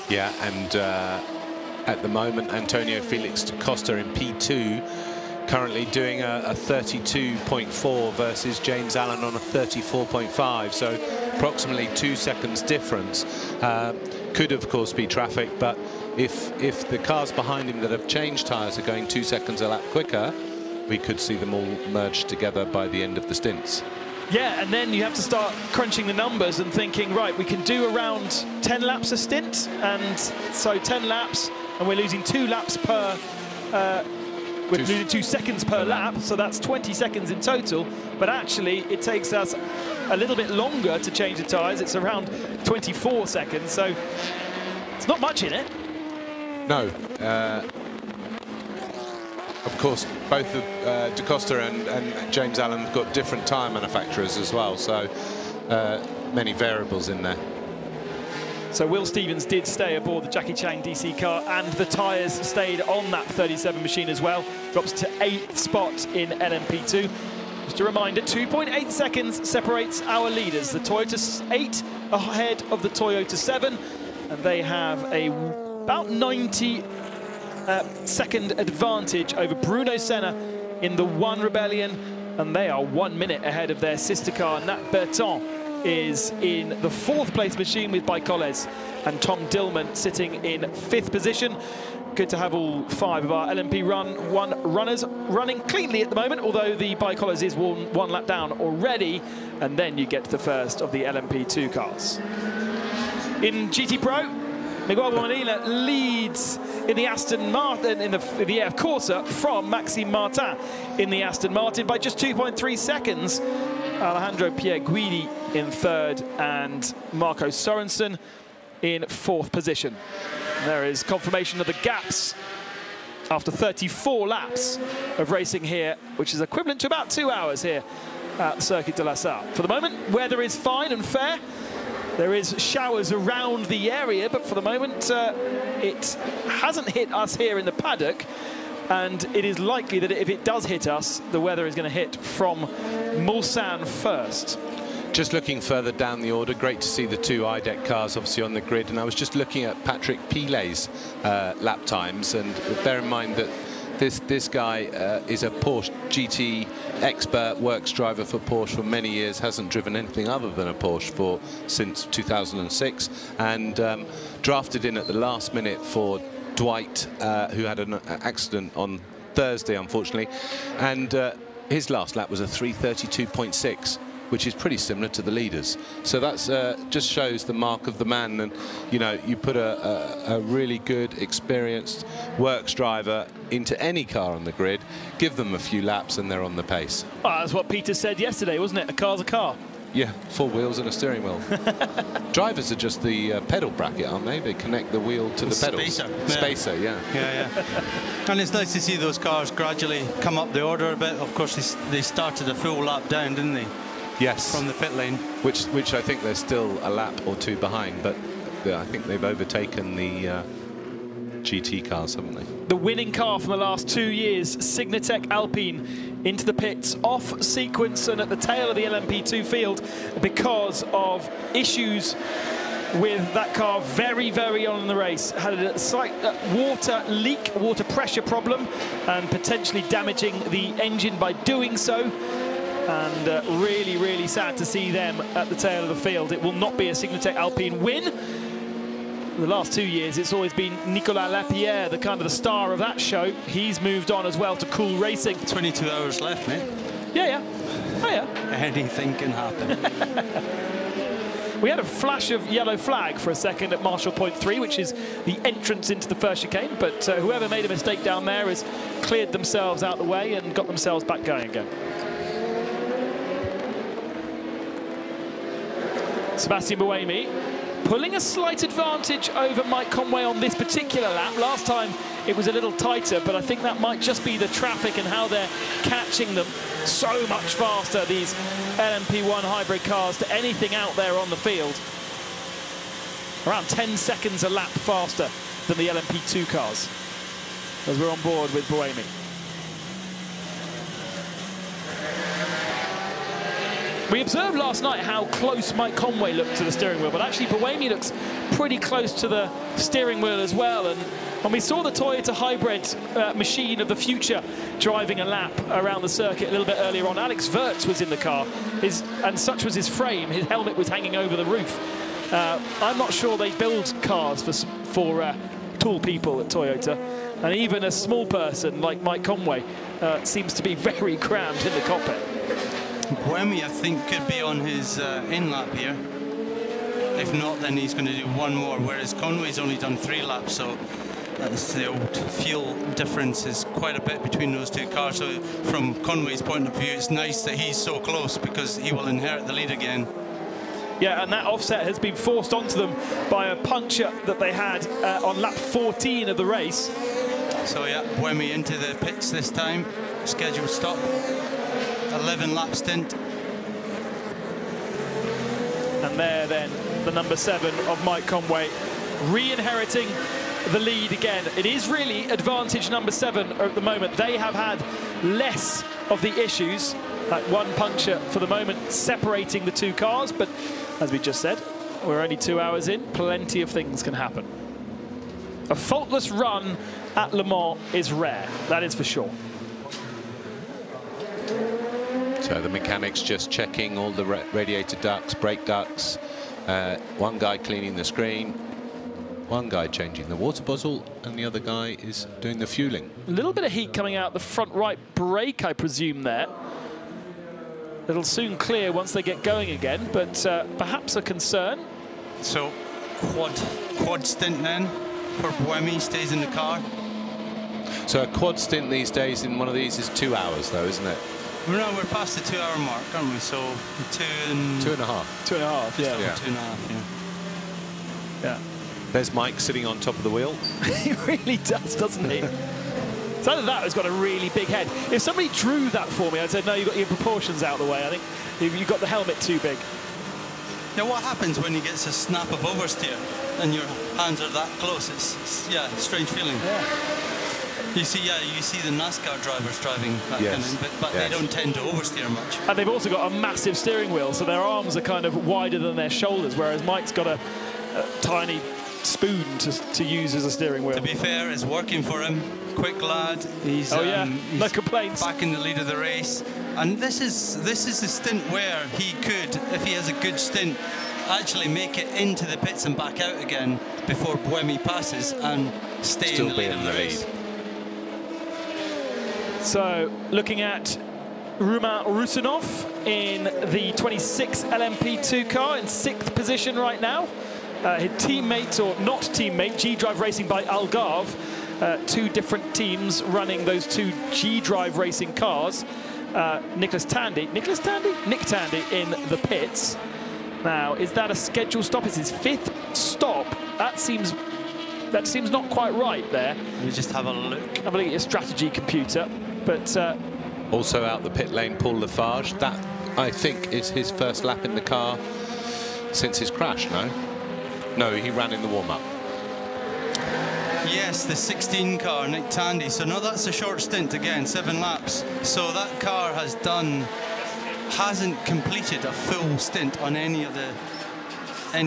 Yeah, and at the moment, Antonio Felix da Costa in P2, currently doing a 32.4 versus James Allen on a 34.5, so approximately 2 seconds difference. Could of course be traffic, but if the cars behind him that have changed tyres are going 2 seconds a lap quicker, we could see them all merge together by the end of the stints. Yeah, and then you have to start crunching the numbers and thinking, right, we can do around 10 laps a stint, and so 10 laps, and we're losing 2 laps per, we're losing 2 seconds per lap, so that's 20 seconds in total, but actually it takes us a little bit longer to change the tyres. It's around 24 seconds, so it's not much in it. No. Of course, both da Costa and James Allen have got different tyre manufacturers as well, so many variables in there. So Will Stevens did stay aboard the Jackie Chang DC car, and the tyres stayed on that 37 machine as well. Drops to 8th spot in LMP2. Just a reminder, 2.8 seconds separates our leaders. The Toyota 8 ahead of the Toyota 7, and they have about 90 second advantage over Bruno Senna in the 1 Rebellion, and they are 1 minute ahead of their sister car. Nat Berton is in the 4th place machine with Baikoles, and Tom Dillman sitting in 5th position. Good to have all 5 of our LMP1 runners running cleanly at the moment, although the Baikoles is one lap down already, and then you get to the first of the LMP2 cars. In GT Pro, Miguel Bonilla leads in the Aston Martin, in the Corsa, from Maxime Martin in the Aston Martin by just 2.3 seconds. Alejandro Pierguidi in 3rd, and Marco Sorensen in 4th position. There is confirmation of the gaps after 34 laps of racing here, which is equivalent to about 2 hours here at the Circuit de la Salle. For the moment, weather is fine and fair. There is showers around the area, but for the moment, it hasn't hit us here in the paddock, and it is likely that if it does hit us, the weather is going to hit from Mulsanne first. Just looking further down the order, great to see the 2 IDEC cars obviously on the grid, and I was just looking at Patrick Pilet's lap times, and bear in mind that this guy is a Porsche GT expert, works driver for Porsche for many years, hasn't driven anything other than a Porsche since 2006, and drafted in at the last minute for Dwight, who had an accident on Thursday, unfortunately, and his last lap was a 3:32.6. which is pretty similar to the leaders. So that's just shows the mark of the man. And you know, you put a really good, experienced works driver into any car on the grid, give them a few laps, and they're on the pace. Well, that's what Peter said yesterday, wasn't it? A car's a car. Yeah, 4 wheels and a steering wheel. Drivers are just the pedal bracket, aren't they? They connect the wheel to the pedals. Spacer. Spacer, yeah. Yeah. And it's nice to see those cars gradually come up the order a bit. Of course, they started a full lap down, didn't they? Yes. From the pit lane. Which I think they're still a lap or 2 behind, but I think they've overtaken the GT cars, haven't they? The winning car from the last 2 years, Signatech Alpine, into the pits, off sequence and at the tail of the LMP2 field because of issues with that car very, very on in the race. Had a slight water leak, water pressure problem, and potentially damaging the engine by doing so. And really, really sad to see them at the tail of the field. It will not be a Signatech Alpine win. The last 2 years, it's always been Nicolas Lapierre, the kind of the star of that show. He's moved on as well to Cool Racing. 22 hours left, mate. Yeah. Oh, yeah. Anything can happen. We had a flash of yellow flag for a second at Marshall Point 3, which is the entrance into the first chicane, but whoever made a mistake down there has cleared themselves out the way and got themselves back going again. Sebastian Buemi pulling a slight advantage over Mike Conway on this particular lap. Last time it was a little tighter, but I think that might just be the traffic and how they're catching them so much faster, these LMP1 hybrid cars, to anything out there on the field. Around 10 seconds a lap faster than the LMP2 cars, as we're on board with Buemi. We observed last night how close Mike Conway looked to the steering wheel, but actually Buemi looks pretty close to the steering wheel as well. And when we saw the Toyota hybrid machine of the future driving a lap around the circuit a little bit earlier on, Alex Wurz was in the car, and such was his frame. His helmet was hanging over the roof. I'm not sure they build cars for tall people at Toyota, and even a small person like Mike Conway seems to be very crammed in the cockpit. Buemi, I think, could be on his in-lap here. If not, then he's going to do one more, whereas Conway's only done 3 laps, so that's the old fuel difference is quite a bit between those 2 cars. So from Conway's point of view, it's nice that he's so close because he will inherit the lead again. Yeah, and that offset has been forced onto them by a puncture that they had on lap 14 of the race. So yeah, Buemi into the pits this time, scheduled stop, 11 lap stint. And there then, the number 7 of Mike Conway, re-inheriting the lead again. It is really advantage number 7 at the moment. They have had less of the issues, that one puncture for the moment separating the 2 cars, but as we just said, we're only 2 hours in, plenty of things can happen. A faultless run at Le Mans is rare, that is for sure. So the mechanics just checking all the radiator ducts, brake ducts, one guy cleaning the screen, one guy changing the water bottle, and the other guy is doing the fueling. A little bit of heat coming out the front right brake, I presume, there. It'll soon clear once they get going again, but perhaps a concern. So quad stint then for Buemi, stays in the car. So a quad stint these days in one of these is 2 hours, though, isn't it? No, we're past the 2-hour mark, aren't we? So 2 and... 2.5. 2.5, yeah. Yeah. 2.5, yeah. Yeah. There's Mike sitting on top of the wheel. He really does, doesn't he? So that has got a really big head. If somebody drew that for me, I'd say, no, you've got your proportions out of the way. I think you've got the helmet too big. Now, what happens when he gets a snap of oversteer and your hands are that close? It's yeah, strange feeling. Yeah. You see the NASCAR drivers driving that kind of, but they don't tend to oversteer much. And they've also got a massive steering wheel, so their arms are kind of wider than their shoulders, whereas Mike's got a tiny spoon to use as a steering wheel. To be fair, it's working for him. Quick lad. He's, he's no complaints. Back in the lead of the race. And this is the stint where he could, if he has a good stint, actually make it into the pits and back out again before Buemi passes and stay in the lead of the race. So, looking at Romain Rusinov in the 26 LMP2 car in 6th position right now. His teammate, or not teammate, G-Drive Racing by Algarve. 2 different teams running those 2 G-Drive Racing cars. Nick Tandy in the pits. Now, is that a scheduled stop? It's his 5th stop. That seems not quite right there. We just have a look. Have a look at your strategy computer. But also out the pit lane, Paul Lafarge. That, I think, is his first lap in the car since his crash, no? No, he ran in the warm-up. Yes, the 16 car, Nick Tandy. So no, that's a short stint again, 7 laps. So that car hasn't completed a full stint on any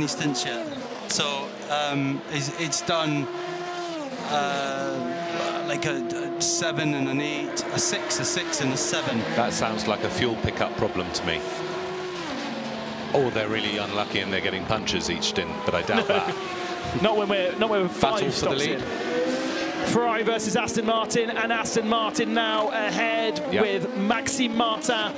stints yet. So it's done like a 7 and an 8, a 6, a 6 and a 7. That sounds like a fuel pickup problem to me. Or they're really unlucky and they're getting punches each stint, but I doubt that. Not when we're 5 stops for the lead. in. Ferrari versus Aston Martin, and Aston Martin now ahead with Maxime Martin.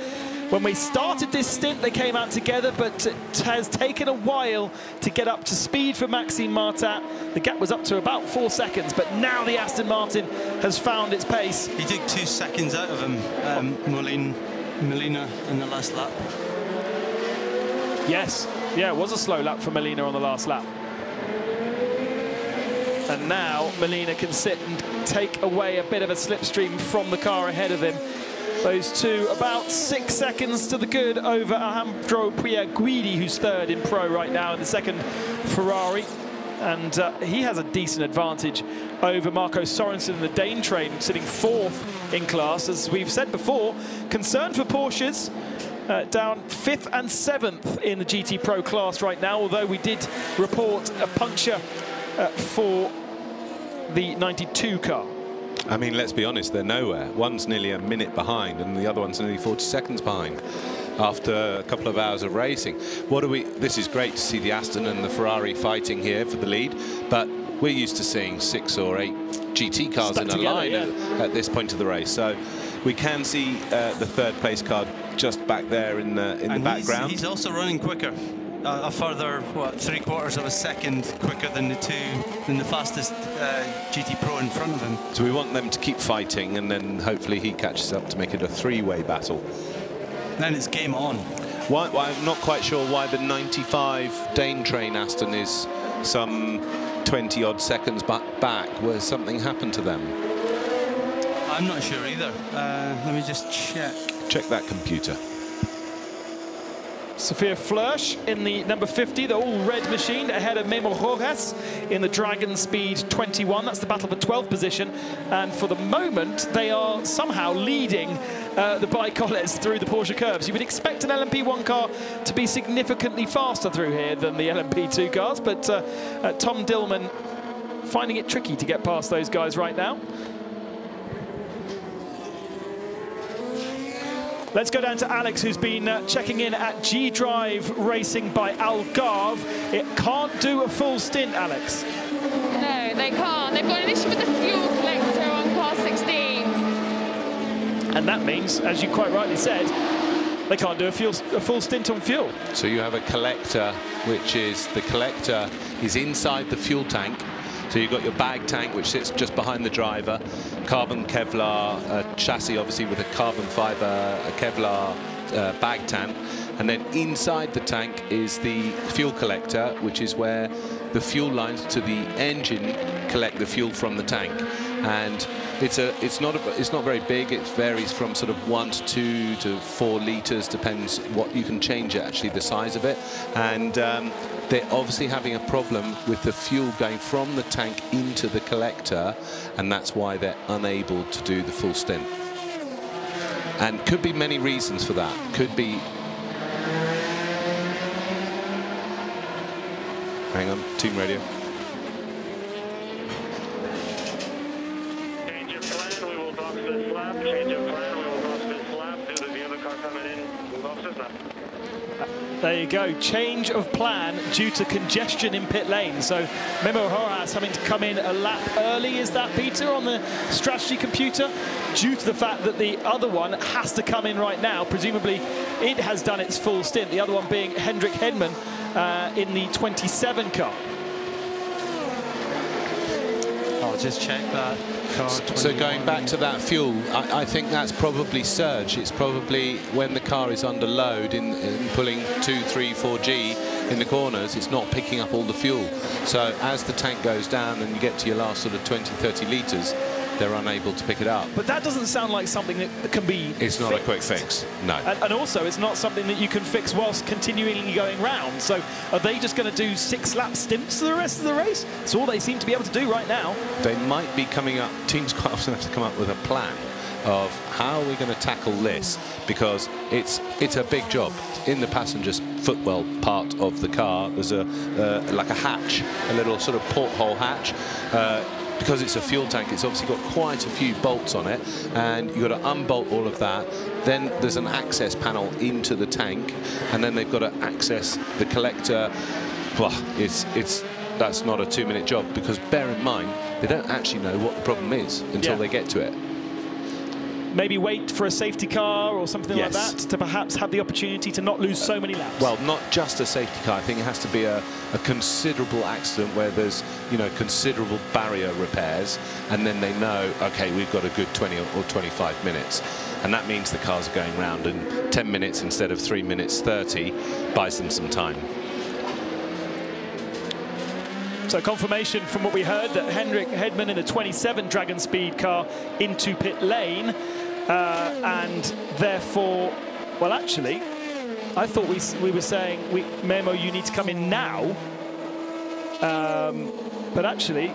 When we started this stint, they came out together, but it has taken a while to get up to speed for Maxime Martin. The gap was up to about 4 seconds, but now the Aston Martin has found its pace. He took 2 seconds out of him, Molina, in the last lap. Yes, yeah, it was a slow lap for Molina on the last lap. And now Molina can sit and take away a bit of a slipstream from the car ahead of him. Those 2 about 6 seconds to the good over Alejandro Puig, who's 3rd in Pro right now in the 2nd Ferrari. And he has a decent advantage over Marco Sorensen in the Dane train, sitting 4th in class. As we've said before, concern for Porsches. Down 5th and 7th in the GT Pro class right now, although we did report a puncture for the 92 car. I mean, let's be honest, they're nowhere. One's nearly a minute behind and the other one's nearly 40 seconds behind after a couple of hours of racing. This is great to see the Aston and the Ferrari fighting here for the lead, but we're used to seeing 6 or 8 GT cars in a line at this point of the race. So we can see the third place car just back there in the background. He's also running quicker. A further, what, 3/4 of a second quicker than the fastest GT Pro in front of him. So we want them to keep fighting, and then hopefully he catches up to make it a 3-way battle. Then it's game on. Why, I'm not quite sure why the 95 Dane Train Aston is some 20-odd seconds back. Where something happened to them? I'm not sure either. Let me just check. Check that computer. Sophia Flörsch in the number 50, the all-red machine, ahead of Memo Rojas in the Dragon Speed 21. That's the battle for 12th position. And for the moment, they are somehow leading the Bicolets through the Porsche curves. You would expect an LMP1 car to be significantly faster through here than the LMP2 cars, but Tom Dillman finding it tricky to get past those guys right now. Let's go down to Alex, who's been checking in at G-Drive Racing by Algarve. It can't do a full stint, Alex. No, they can't. They've got an issue with the fuel collector on car 16. And that means, as you quite rightly said, they can't do a full stint on fuel. So you have a collector, which is the collector is inside the fuel tank. So you've got your bag tank, which sits just behind the driver, carbon Kevlar chassis, obviously with a carbon fiber, a Kevlar bag tank. And then inside the tank is the fuel collector, which is where the fuel lines to the engine collect the fuel from the tank. And it's not very big. It varies from sort of 1 to 2 to 4 litres, depends what you can change it, actually, the size of it. And they're obviously having a problem with the fuel going from the tank into the collector, and that's why they're unable to do the full stint. And could be many reasons for that. Could be... Hang on, team radio. Change of plan, we will box this lap. Change of plan, we will box this lap. Due to the other car coming in, we'll box this lap. There you go, change of plan due to congestion in pit lane. So Memo Rojas having to come in a lap early, is that, Peter, on the strategy computer? Due to the fact that the other one has to come in right now. Presumably it has done its full stint, the other one being Hendrik Hedman in the 27 car. I'll just check that. So going back to that fuel, I think that's probably surge. It's probably when the car is under load in pulling 2, 3, 4G in the corners, it's not picking up all the fuel. So as the tank goes down and you get to your last sort of 20, 30 litres, they're unable to pick it up. But that doesn't sound like something that can be It's not a quick fix, no. And also, it's not something that you can fix whilst continually going round. So are they just going to do 6-lap stints for the rest of the race? That's all they seem to be able to do right now. They might be coming up, teams quite often have to come up with a plan of how are we going to tackle this, because it's a big job. In the passenger's footwell part of the car, there's like a hatch, a little sort of porthole hatch. Because it's a fuel tank, it's obviously got quite a few bolts on it, and you've got to unbolt all of that. Then there's an access panel into the tank, and then they've got to access the collector. Well, that's not a 2-minute job, because bear in mind, they don't actually know what the problem is until they get to it. Maybe wait for a safety car or something like Yes. that to perhaps have the opportunity to not lose so many laps. Well, not just a safety car. I think it has to be a considerable accident where there's, you know, considerable barrier repairs, and then they know, okay, we've got a good 20 or 25 minutes. And that means the cars are going round in 10 minutes instead of 3 minutes 30, buys them some time. So confirmation from what we heard that Hendrik Hedman in the 27 Dragon Speed car into pit lane, and therefore, well, actually, I thought we were saying, Memo, you need to come in now, but actually,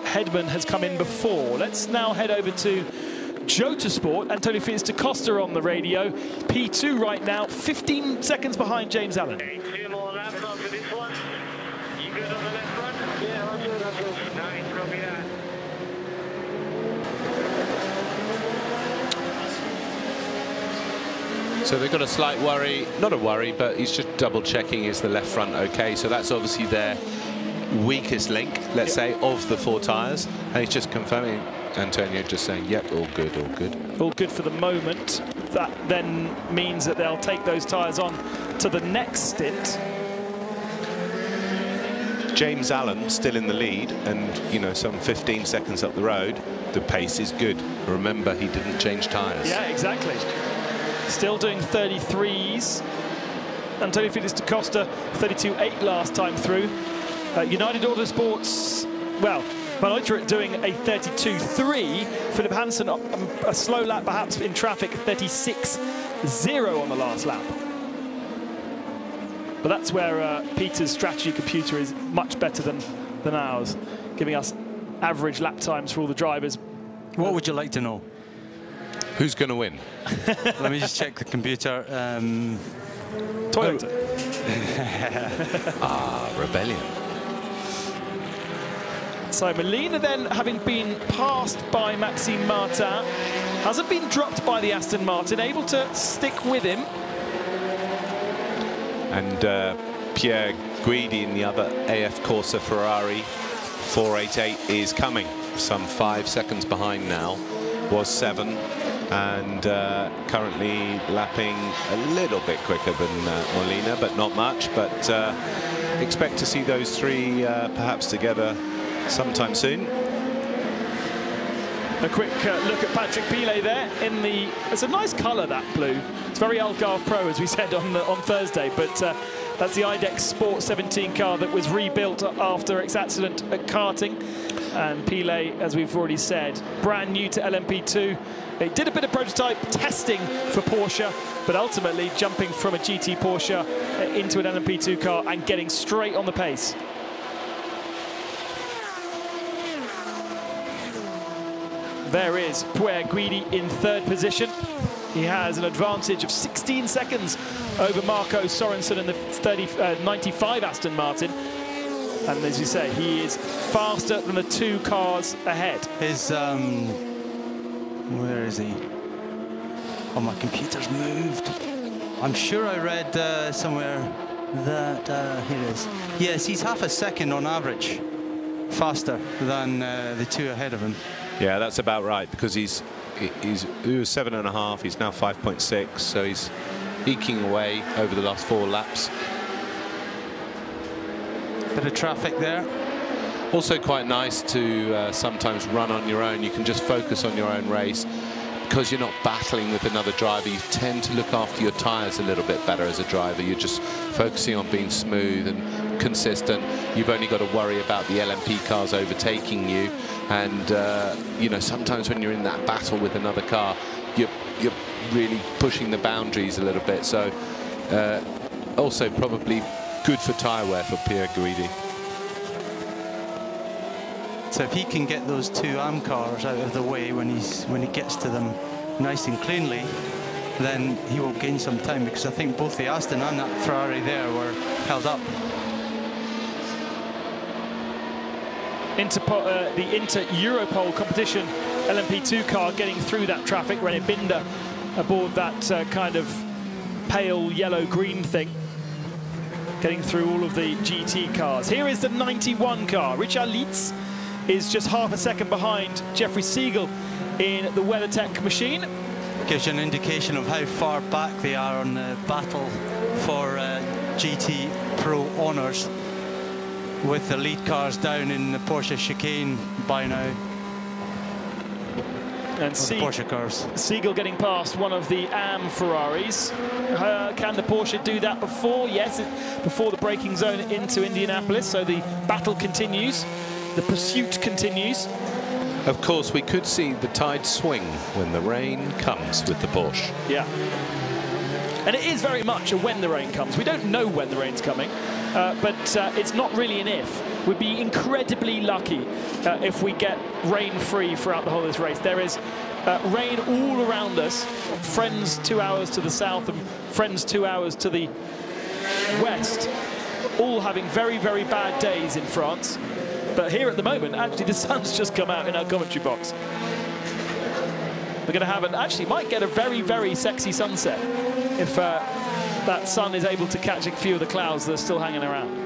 Hedman has come in before. Let's now head over to Jotosport. Antonio Felix da Costa on the radio. P2 right now, 15 seconds behind James Allen. 2 more laps after this one. You good on the left front? Yeah, Roger. So they've got a slight worry, not a worry, but he's just double checking is the left front okay. So that's obviously their weakest link, let's say, of the 4 tyres. And he's just confirming, Antonio just saying, yep, all good, all good. All good for the moment. That then means that they'll take those tyres on to the next stint. James Allen still in the lead, and, you know, some 15 seconds up the road, the pace is good. Remember, he didn't change tyres. Yeah, exactly. Still doing 33s. Antonio Felix da Costa, 32.8 last time through. United Autosports, well, Van Uitert doing a 32.3. Philip Hansen, a slow lap perhaps in traffic, 36.0 on the last lap. But that's where Peter's strategy computer is much better than ours, giving us average lap times for all the drivers. What would you like to know? Who's going to win? Let me just check the computer. Toyota. Rebellion. So Molina then, having been passed by Maxime Martin, hasn't been dropped by the Aston Martin, able to stick with him. And Pierre Guidi in the other AF Corsa Ferrari 488 is coming. Some 5 seconds behind now, was 7, and currently lapping a little bit quicker than Molina, but not much. But expect to see those 3 perhaps together sometime soon. A quick look at Patrick Pilet there in the. It's a nice colour, that blue. It's very Algarve Pro, as we said on Thursday, but that's the IDEX Sport 17 car that was rebuilt after its accident at karting. And Pilet, as we've already said, brand new to LMP2. They did a bit of prototype testing for Porsche, but ultimately jumping from a GT Porsche into an LMP2 car and getting straight on the pace. There is Pierre Guidi in 3rd position. He has an advantage of 16 seconds over Marco Sorensen in the 95 Aston Martin. And as you say, he is faster than the 2 cars ahead. His, where is he? Oh, my computer's moved. I'm sure I read somewhere that, here it is. Yes, he's half a second on average faster than the 2 ahead of him. Yeah, that's about right, because he was 7.5, he's now 5.6, so he's eking away over the last 4 laps. Bit of traffic there. Also quite nice to sometimes run on your own. You can just focus on your own race. Because you're not battling with another driver, you tend to look after your tyres a little bit better as a driver. You're just focusing on being smooth and consistent. You've only got to worry about the LMP cars overtaking you. And, you know, sometimes when you're in that battle with another car, you're really pushing the boundaries a little bit. So also probably good for tyre wear for Pierre Guidi. So if he can get those 2 AM cars out of the way when he gets to them nice and cleanly, then he will gain some time, because I think both the Aston and that Ferrari there were held up. The Inter-Europol competition LMP2 car getting through that traffic. René Binder aboard that kind of pale yellow-green thing, getting through all of the GT cars. Here is the 91 car. Richard Lietz is just half a second behind Jeffrey Siegel in the WeatherTech machine. Gives you an indication of how far back they are on the battle for GT Pro honours, with the lead cars down in the Porsche chicane by now. And Porsche cars. Siegel getting past one of the AM Ferraris. Can the Porsche do that before? Yes, before the braking zone into Indianapolis. So the battle continues. The pursuit continues. Of course, we could see the tide swing when the rain comes with the Porsche. Yeah. And it is very much a when the rain comes. We don't know when the rain's coming, but it's not really an if. We'd be incredibly lucky if we get rain-free throughout the whole of this race. There is rain all around us. Friends 2 hours to the south and friends 2 hours to the west, all having very, very bad days in France. But here at the moment, actually, the sun's just come out in our commentary box. We're going to have actually might get a very, very sexy sunset if that sun is able to catch a few of the clouds that are still hanging around.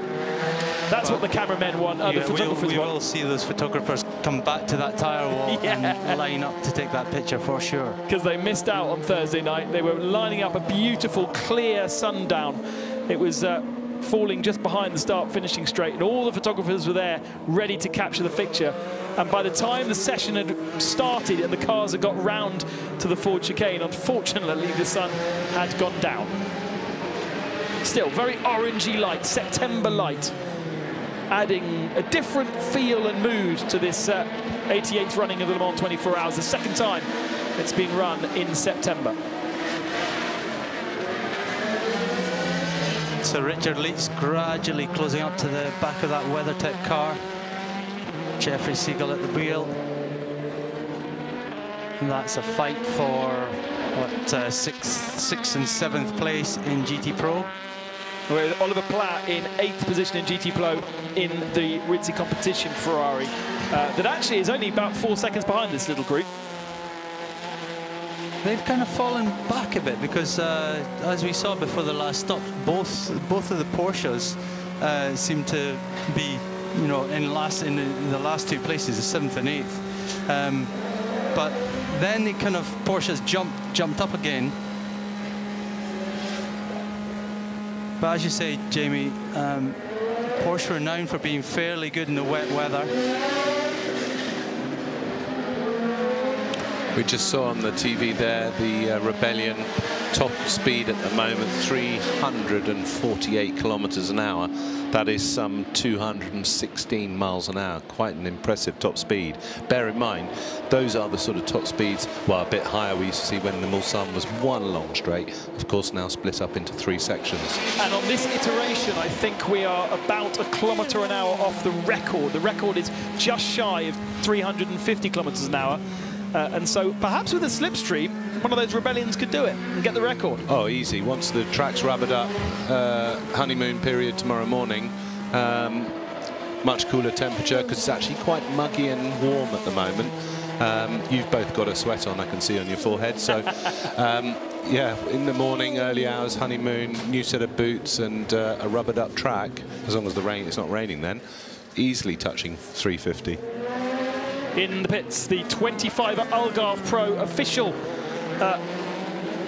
That's what the cameramen want, the photographers we want. will see those photographers come back to that tyre wall and line up to take that picture for sure. Because they missed out on Thursday night. They were lining up a beautiful, clear sundown. It was falling just behind the start finishing straight, and all the photographers were there ready to capture the picture. And by the time the session had started and the cars had got round to the Ford chicane, unfortunately the sun had gone down. Still very orangey light, September light, adding a different feel and mood to this 88th running of the Le Mans 24 Hours, the second time it's being run in September. So Richard Leeds gradually closing up to the back of that WeatherTech car. Jeffrey Siegel at the wheel. And that's a fight for what, sixth and seventh place in GT Pro. With Oliver Platt in 8th position in GT Pro in the Rizzi competition Ferrari. That actually is only about 4 seconds behind this little group. They've kind of fallen back a bit because, as we saw before the last stop, both of the Porsches seem to be, you know, in the last two places, the 7th and 8th. But then the kind of Porsches jumped up again. But as you say, Jamie, Porsche are renowned for being fairly good in the wet weather. We just saw on the TV there the Rebellion top speed at the moment, 348 kilometers an hour. That is some 216 miles an hour. Quite an impressive top speed. Bear in mind, those are the sort of top speeds, well, a bit higher we used to see when the Mulsanne was one long straight. Of course, now split up into 3 sections. And on this iteration, I think we are about 1 kilometre an hour off the record. The record is just shy of 350 kilometers an hour. And so perhaps with a slipstream, one of those Rebellions could do it and get the record. Oh, easy. Once the track's rubbered up, honeymoon period tomorrow morning, much cooler temperature because it's actually quite muggy and warm at the moment. You've both got a sweat on, I can see on your forehead. So, yeah, in the morning, early hours, honeymoon, new set of boots and a rubbered up track, as long as it's not raining then, easily touching 350. In the pits, the 25 Algarve Pro official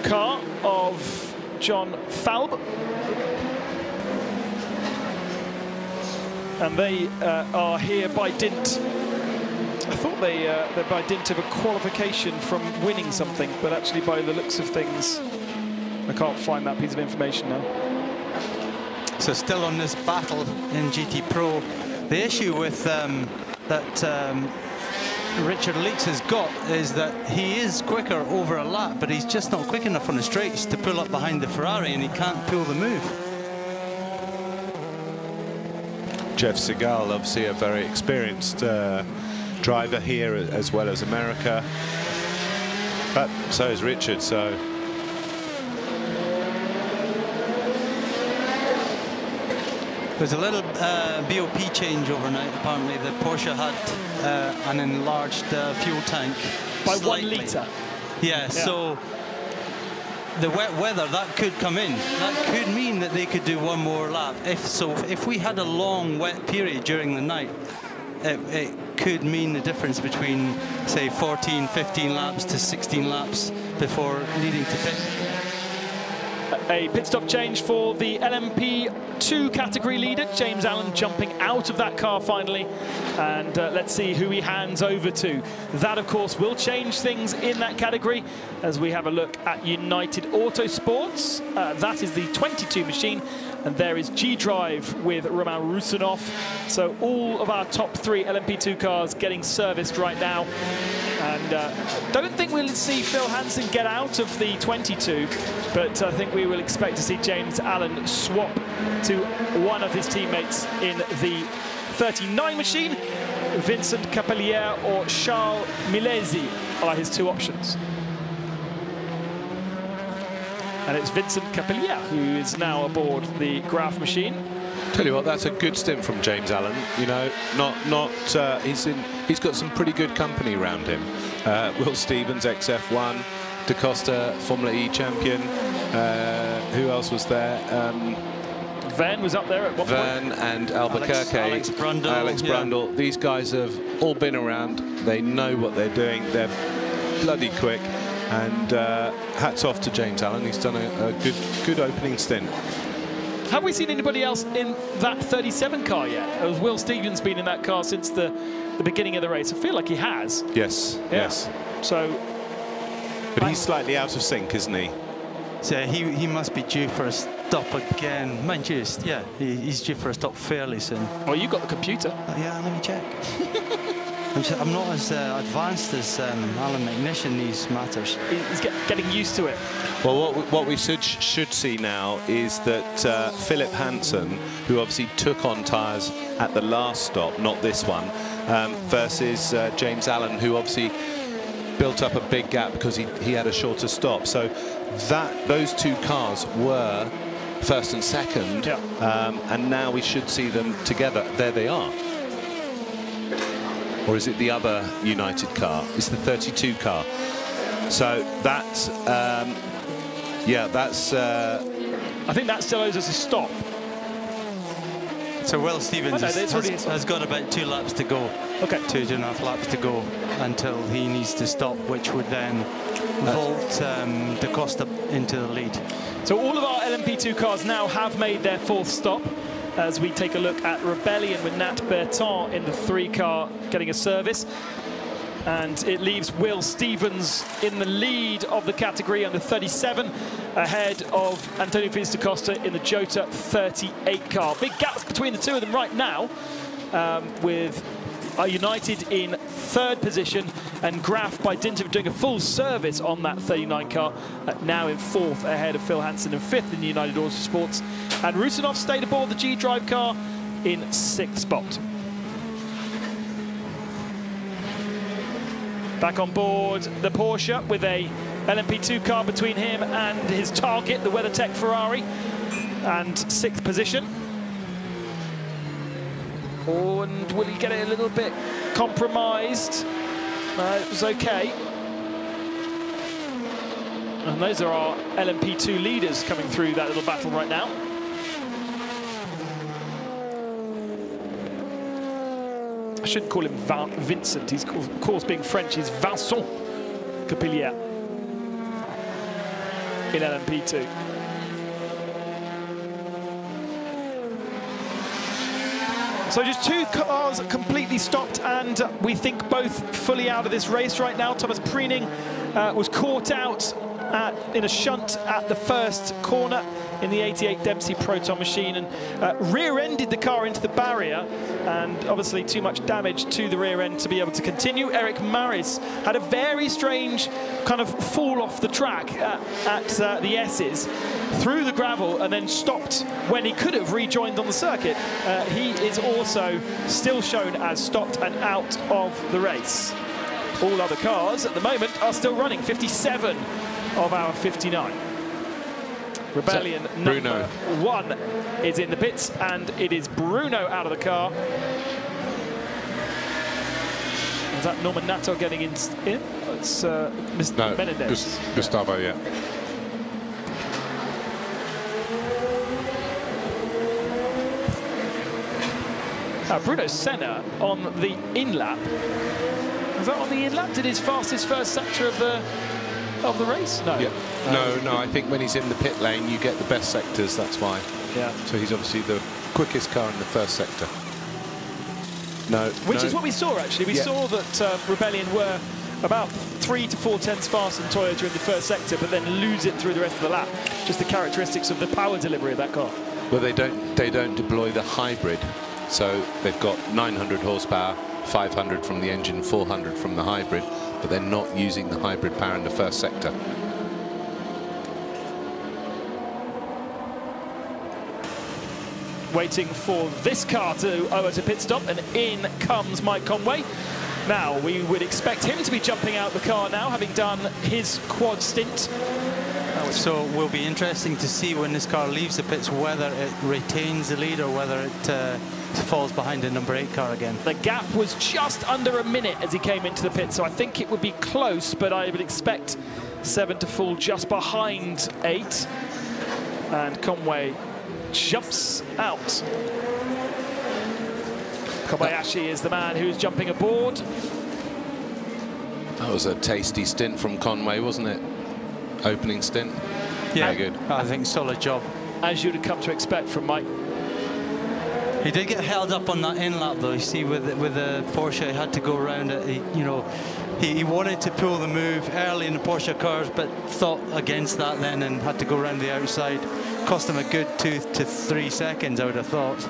car of John Falb. And they are here by dint. I thought they're by dint of a qualification from winning something, but actually by the looks of things, I can't find that piece of information now. So still on this battle in GT Pro, the issue with Richard Leeds has got is that he is quicker over a lap, but he's just not quick enough on the straights to pull up behind the Ferrari, and he can't pull the move. Jeff Segal, obviously a very experienced driver here as well as America, but so is Richard. So there's a little BOP change overnight. Apparently the Porsche had an enlarged fuel tank by slightly. 1 litre. Yeah, so the wet weather, that could come in. That could mean that they could do one more lap. If we had a long wet period during the night, it could mean the difference between, say, 14, 15 laps to 16 laps before needing to pit. A pit stop change for the LMP2 category leader, James Allen, jumping out of that car finally. And let's see who he hands over to. That, of course, will change things in that category as we have a look at United Autosports. That is the 22 machine. And there is G-Drive with Roman Rusanov. So all of our top 3 LMP2 cars getting serviced right now. And don't think we'll see Phil Hansen get out of the 22, but I think we will expect to see James Allen swap to one of his teammates in the 39 machine. Vincent Capelliere or Charles Milesi are his 2 options. And it's Vincent Capelliere who is now aboard the Graf machine. Tell you what, that's a good stint from James Allen. You know, he's got some pretty good company around him. Will Stevens, XF1, Da Costa, Formula E champion. Who else was there? Verne was up there at one Verne point. and Albuquerque. Alex Brundle. Alex Brundle. These guys have all been around. They know what they're doing. They're bloody quick. And hats off to James Allen. He's done a good opening stint. Have we seen anybody else in that 37 car yet? Has Will Stevens been in that car since the beginning of the race? I feel like he has. Yes, Yeah. yes. So, But he's slightly out of sync, isn't he? So he must be due for a stop again. Mind you, yeah, he's due for a stop fairly soon. well, you got the computer. Yeah, let me check. I'm not as advanced as Alan McNish in these matters. He's getting used to it. Well, what we should see now is that Philip Hansen, who obviously took on tyres at the last stop, not this one, versus James Allen, who obviously built up a big gap because he had a shorter stop. So those two cars were first and second, Yeah. and now we should see them together. There they are. Or is it the other United car? It's the 32 car. So that's, yeah, that's... I think that still owes us a stop. So Will Stevens Oh, no, it's already- has got about 2 laps to go. Okay. 2.5 laps to go until he needs to stop, which would then vault Da Costa into the lead. So all of our LMP2 cars now have made their fourth stop, as we take a look at Rebellion with Nat Bertrand in the 3 car getting a service. And it leaves Will Stevens in the lead of the category under 37, ahead of Antonio Felix da Costa in the Jota 38 car. Big gaps between the two of them right now, with United in 3rd position and Graf, by dint of doing a full service on that 39 car, now in 4th, ahead of Phil Hansen in 5th in the United Autosports. And Rusinov stayed aboard the G-Drive car in 6th spot. Back on board the Porsche with a LMP2 car between him and his target, the WeatherTech Ferrari, and 6th position. Oh, and will he get it a little bit compromised? It was okay. And those are our LMP2 leaders coming through that little battle right now. I shouldn't call him Vincent. He's, of course, being French, he's Vincent Capillier in LMP2. So just 2 cars completely stopped, and we think both fully out of this race right now. Thomas Preening was caught out in a shunt at the first corner in the 88 Dempsey Proton machine, and rear-ended the car into the barrier, and obviously too much damage to the rear end to be able to continue. Eric Maris had a very strange kind of fall off the track at the S's, through the gravel, and then stopped when he could have rejoined on the circuit. He is also still shown as stopped and out of the race. All other cars at the moment are still running, 57 of our 59. Rebellion So, number Bruno 1 is in the pits, and it is Bruno out of the car. Is that Norman Nato getting in? It's Mr. Menendez. Gustavo, yeah. Bruno Senna on the in-lap. Was that on the in-lap? Did his fastest first sector of the race? No. Yeah. No, I think when he's in the pit lane, you get the best sectors, that's why. Yeah. So he's obviously the quickest car in the first sector. No. Which is what we saw, actually. We saw that Rebellion were about 3 to 4 tenths faster than Toyota in the first sector, but then lose it through the rest of the lap. Just the characteristics of the power delivery of that car. Well, they don't deploy the hybrid, so they've got 900 horsepower, 500 from the engine, 400 from the hybrid, but they're not using the hybrid power in the first sector. Waiting for this car to owe it a pit stop, and in comes Mike Conway. Now, we would expect him to be jumping out the car now, having done his quad stint. So it will be interesting to see when this car leaves the pits whether it retains the lead or whether it falls behind the number 8 car again. The gap was just under a minute as he came into the pit, so I think it would be close, but I would expect 7 to fall just behind 8. And Conway jumps out. Kobayashi is the man who's jumping aboard. That was a tasty stint from Conway, wasn't it? Opening stint. Yeah, very good. I think solid job. As you'd have come to expect from Mike. He did get held up on that in lap though. You see, with the Porsche, he had to go around it. He wanted to pull the move early in the Porsche cars, but thought against that then and had to go around the outside. Cost him a good 2 to 3 seconds, I would have thought.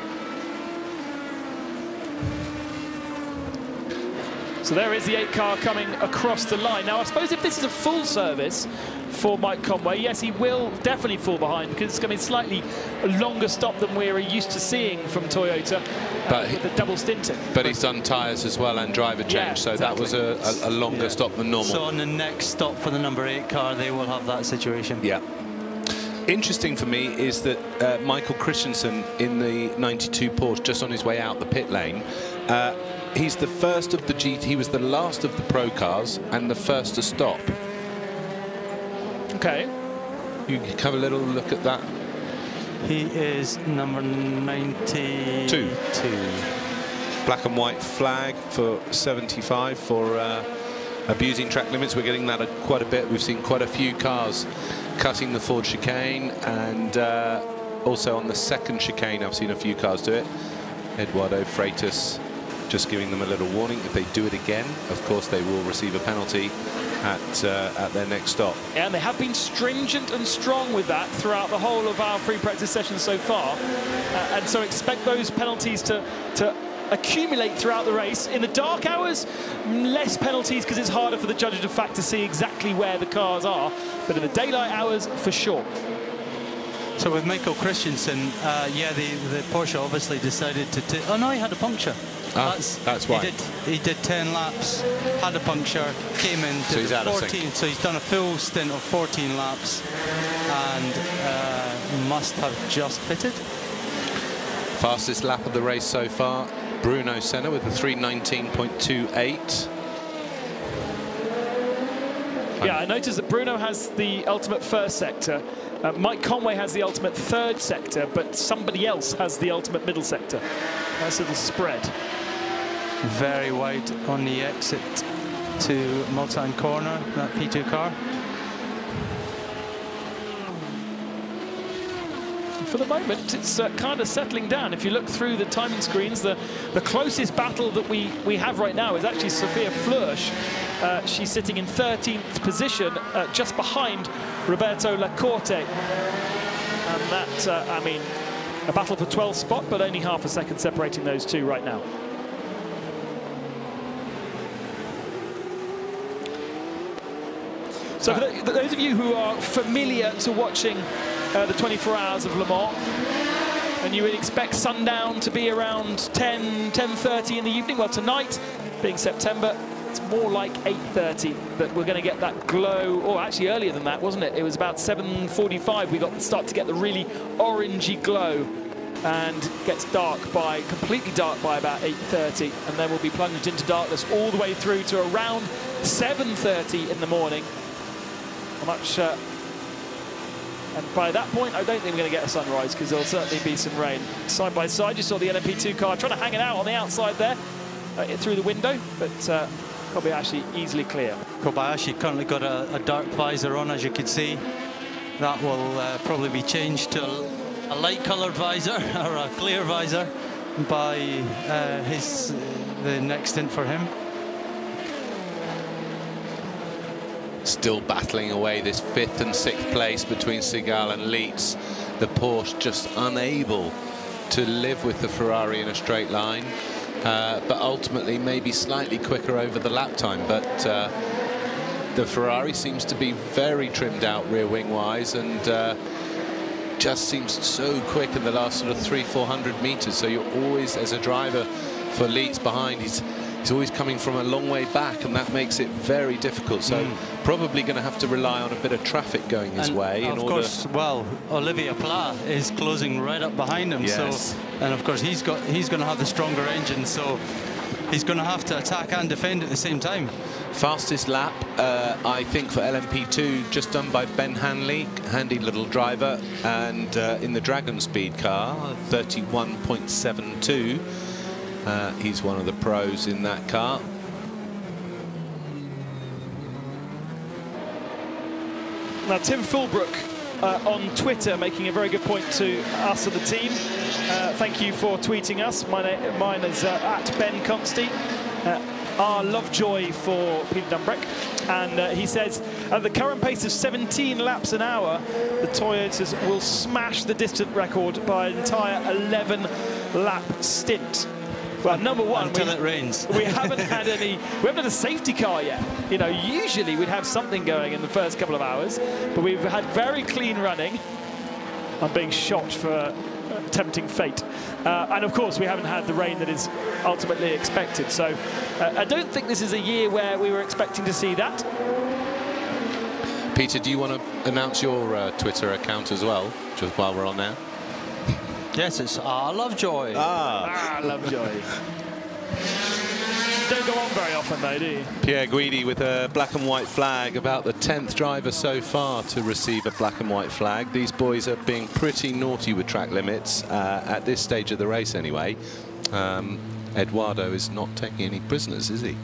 So there is the 8 car coming across the line. Now, I suppose if this is a full service for Mike Conway, yes, he will definitely fall behind because it's going to be a slightly longer stop than we're used to seeing from Toyota with the double stinting. But he's done tyres as well and driver change, Yeah, so exactly. that was a longer stop than normal. So on the next stop for the number 8 car, they will have that situation. Yeah. Interesting for me is that Michael Christensen in the 92 Porsche, just on his way out the pit lane, he's the first of the GT. He was the last of the pro cars and the first to stop. Okay. You can have a little look at that. He is number 92. Black and white flag for 75 for abusing track limits. We're getting that quite a bit. We've seen quite a few cars cutting the Ford chicane, and also on the second chicane I've seen a few cars do it. Eduardo Freitas just giving them a little warning. If they do it again, of course they will receive a penalty at their next stop. Yeah, and they have been stringent and strong with that throughout the whole of our free practice sessions so far. And so expect those penalties to accumulate throughout the race. In the dark hours, less penalties because it's harder for the judges of fact to see exactly where the cars are. But in the daylight hours, for sure. So with Michael Christensen, yeah, the Porsche obviously decided to... Oh no, he had a puncture. That's why. He did 10 laps, had a puncture, came in to So he's out of 14. sync. So he's done a full stint of 14 laps and must have just pitted. Fastest lap of the race so far, Bruno Senna with a 3:19.28. Yeah, I noticed that Bruno has the ultimate first sector. Mike Conway has the ultimate third sector, but somebody else has the ultimate middle sector. Nice little spread. Very wide on the exit to Mulsanne corner, that P2 car. For the moment, it's kind of settling down. If you look through the timing screens, the closest battle that we have right now is actually Sophia Flörsch. She's sitting in 13th position, just behind Roberto Lacorte. And that, I mean, a battle for 12th spot, but only half a second separating those two right now. So for those of you who are familiar to watching the 24 Hours of Le Mans, and you would expect sundown to be around 10:30 in the evening, well, tonight, being September, it's more like 8:30 that we're going to get that glow, or actually earlier than that, wasn't it? It was about 7:45 we start to get the really orangey glow, and gets completely dark by about 8:30, and then we'll be plunged into darkness all the way through to around 7:30 in the morning. And by that point, I don't think we're going to get a sunrise because there'll certainly be some rain. Side by side, you saw the LMP2 car trying to hang it out on the outside there through the window, but Kobayashi easily clear. Kobayashi currently got a dark visor on, as you can see. That will probably be changed to a light-coloured visor or a clear visor by the next stint for him. Still battling away this 5th and 6th place between Segal and Leitz. The Porsche just unable to live with the Ferrari in a straight line, but ultimately maybe slightly quicker over the lap time. But the Ferrari seems to be very trimmed out rear wing wise, and just seems so quick in the last sort of 300-400 meters. So you're always, as a driver for Leitz behind, he's always coming from a long way back, and that makes it very difficult. So probably going to have to rely on a bit of traffic going his way. Of course, well, Olivier Pla is closing right up behind him. Yes. So, and of course he's going to have the stronger engine. So he's going to have to attack and defend at the same time. Fastest lap, I think, for LMP2, just done by Ben Hanley, handy little driver, and in the Dragon Speed car, 31.72. He's one of the pros in that car. Now, Tim Fulbrook on Twitter making a very good point to us and the team. Thank you for tweeting us. Mine is at Ben Consti. Our Lovejoy for Peter Dumbrick. And he says, at the current pace of 17 laps an hour, the Toyotas will smash the distance record by an entire 11-lap stint. Well, number one, until it rains. we haven't had a safety car yet. You know, usually we'd have something going in the first couple of hours, but we've had very clean running. I'm being shot for tempting fate. And of course, we haven't had the rain that is ultimately expected. So I don't think this is a year where we were expecting to see that. Peter, do you want to announce your Twitter account as well, just while we're on there? Yes, it's Lovejoy. Lovejoy. Don't go on very often, though, do you? Pierre Guidi with a black and white flag, about the 10th driver so far to receive a black and white flag. These boys are being pretty naughty with track limits at this stage of the race anyway. Eduardo is not taking any prisoners, is he?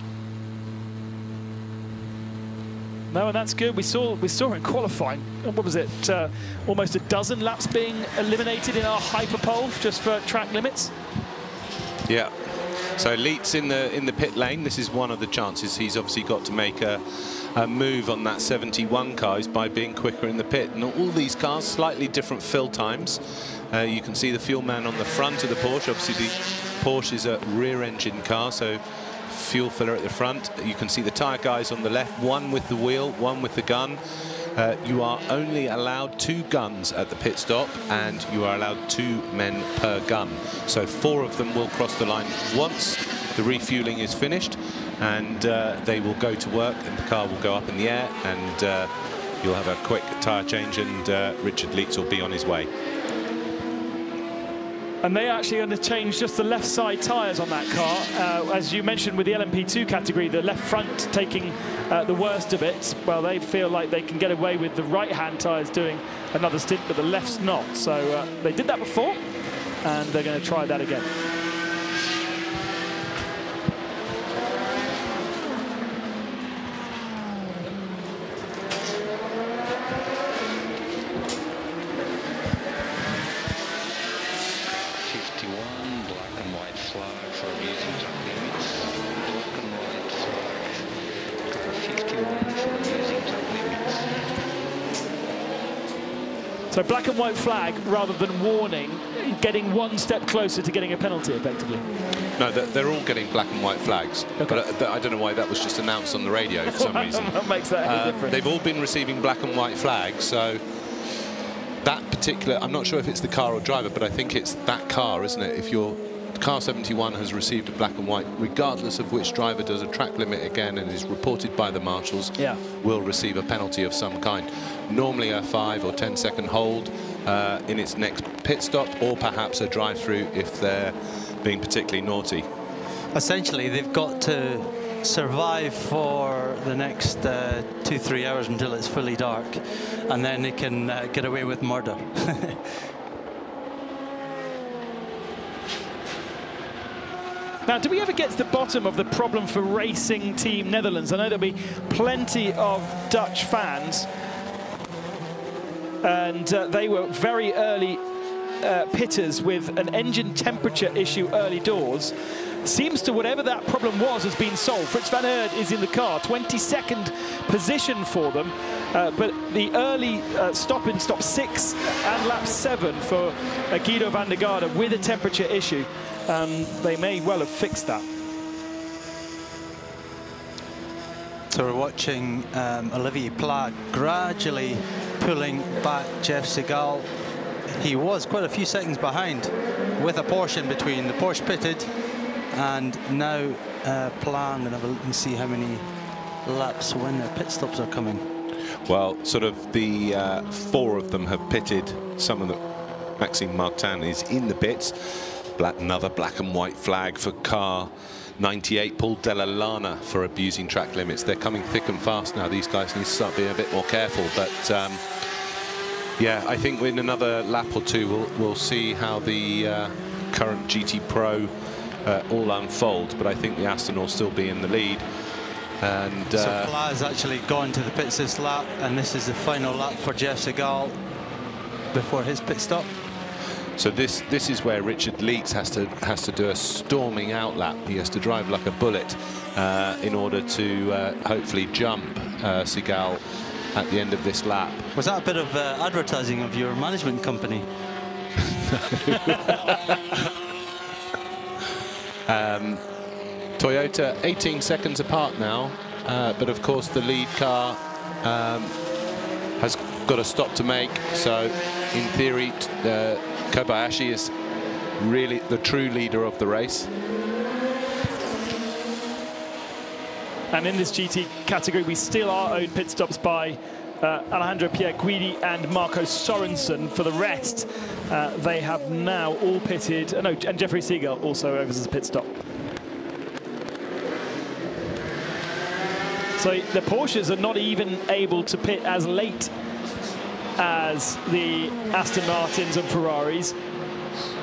No, and that's good. We saw in qualifying, what was it, almost a dozen laps being eliminated in our hyperpole just for track limits. Yeah. So Leitz in the pit lane. This is one of the chances he's obviously got to make a move on that 71 cars by being quicker in the pit. And all these cars, slightly different fill times. You can see the fuel man on the front of the Porsche. Obviously, the Porsche is a rear-engine car, so fuel filler at the front. You can see the tyre guys on the left, one with the wheel, one with the gun. You are only allowed 2 guns at the pit stop, and you are allowed 2 men per gun. So 4 of them will cross the line once the refueling is finished, and they will go to work, and the car will go up in the air, and you'll have a quick tyre change, and Richard Leitz will be on his way. And they actually going to change just the left side tyres on that car. As you mentioned with the LMP2 category, the left front taking the worst of it. Well, they feel like they can get away with the right-hand tyres doing another stint, but the left's not. So they did that before, and they're going to try that again. So black and white flag, rather than warning, getting one step closer to getting a penalty, effectively. No, they're all getting black and white flags. Okay. But I don't know why that was just announced on the radio for some reason. What makes that any different? They've all been receiving black and white flags, so that particular, I'm not sure if it's the car or driver, but I think it's that car, isn't it? If your car 71 has received a black and white, regardless of which driver does a track limit again and is reported by the marshals, will receive a penalty of some kind. Normally a 5 or 10 second hold in its next pit stop, or perhaps a drive-through if they're being particularly naughty. Essentially, they've got to survive for the next 2-3 hours until it's fully dark, and then they can get away with murder. Now, do we ever get to the bottom of the problem for Racing Team Netherlands? I know there'll be plenty of Dutch fans, and they were very early pitters with an engine temperature issue early doors. Seems to whatever that problem was has been solved. Fritz van Aert is in the car, 22nd position for them, but the early stop in stop 6 and lap 7 for Guido van der Garde with a temperature issue. They may well have fixed that. So we're watching Olivier Pla gradually pulling back Jeff Segal. He was quite a few seconds behind with a Porsche in between. The Porsche pitted, and now Pla, I'm going to have a look and see how many laps when their pit stops are coming. Well, sort of the 4 of them have pitted. Some of the Maxime Martin is in the pits. Another black and white flag for car 98, Paul Della Lana, for abusing track limits. They're coming thick and fast now. These guys need to start being a bit more careful. But yeah, I think in another lap or two we'll see how the current GT Pro all unfold. But I think the Aston will still be in the lead. And so Pla has actually gone to the pits this lap, and this is the final lap for Jeff Segal before his pit stop. So this is where Richard Leeds has to do a storming out lap. He has to drive like a bullet in order to hopefully jump Segal at the end of this lap. Was that a bit of advertising of your management company? Toyota 18 seconds apart now, but of course the lead car has got a stop to make. So in theory, Kobayashi is really the true leader of the race. And in this GT category, we still are owed pit stops by Alejandro Pierguidi and Marco Sorensen. For the rest, they have now all pitted. No, and Jeffrey Segal also over as a pit stop. So the Porsches are not even able to pit as late as the Aston Martins and Ferraris,